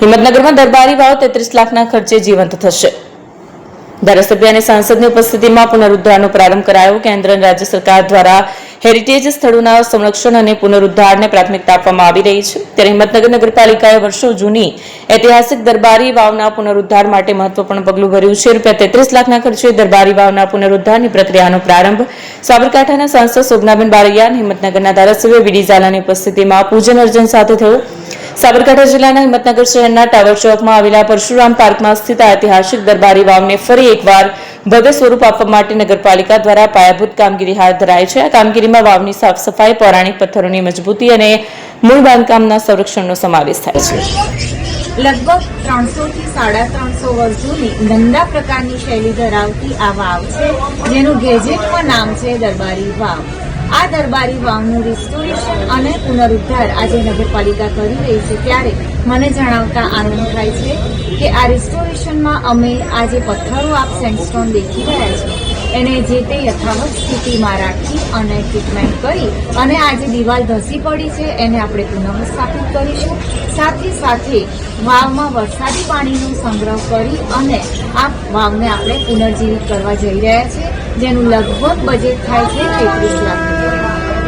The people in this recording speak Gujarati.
હિંમતનગરમાં દરબારી વાવ 33 લાખના ખર્ચે જીવંત થશે। ધારાસભ્ય અને સાંસદની ઉપસ્થિતિમાં પુનરુદ્ધારનો પ્રારંભ કરાયો। કેન્દ્ર અને રાજ્ય સરકાર દ્વારા હેરિટેજ સ્થળોના સંરક્ષણ અને પુનરુદ્ધારને પ્રાથમિકતા આપવામાં આવી રહી છે। ત્યારે હિંમતનગર નગરપાલિકાએ વર્ષો જૂની ઐતિહાસિક દરબારી વાવના પુનરુદ્ધાર માટે મહત્વપૂર્ણ પગલું ભર્યું છે। ₹33 લાખના ખર્ચે દરબારી વાવના પુનરુદ્ધારની પ્રક્રિયાનો પ્રારંભ સાબરકાંઠાના સાંસદ શોભનાબેન બારૈયા અને હિંમતનગરના ધારાસભ્ય વીડી ઝાલાની ઉપસ્થિતિમાં પૂજન અર્ચન સાથે થયું। સાબરકાંઠા જિલ્લાના હિંમતનગર શહેરના ટાવર ચોકમાં આવેલા પરશુરામ પાર્કમાં સ્થિત ઐતિહાસિક દરબારી વાવને ફરી એકવાર ભવ્ય સ્વરૂપ આપવા માટે નગરપાલિકા દ્વારા પાયાભૂત કામગીરી હાથ ધરાઈ છે। આ કામગીરીમાં વાવની સાફ સફાઈ, પૌરાણિક પથ્થરોની મજબૂતી અને મૂળ બાંધકામના સંરક્ષણનો સમાવેશ થાય છે। લગભગ 300 થી 350 વર્ષ જૂની નંદા પ્રકારની શૈલી ધરાવતી આ વાવ છે, જેનું ગેજેટમાં નામ છે દરબારી વાવ। આ દરબારી વાવનું રિસ્ટોરેશન અને પુનરુદ્ધાર આજે નગરપાલિકા કરી રહી છે, ત્યારે મને જણાવતા આનંદ થાય છે કે આ રિસ્ટોરેશનમાં અમે આ જે પથ્થરો આપ સેન્ડસ્ટોન દેખી રહ્યા છે એને જે તે યથાવત સ્થિતિમાં રાખી અને ટ્રીટમેન્ટ કરી અને આ જે દિવાલ ધસી પડી છે એને આપણે પુનઃસ્થાપિત કરીશું। સાથે વાવમાં વરસાદી પાણીનો સંગ્રહ કરી અને આ વાવને આપણે પુનર્જીવિત કરવા જઈ રહ્યા છીએ, જેનું લગભગ બજેટ થાય છે 33 લાખ।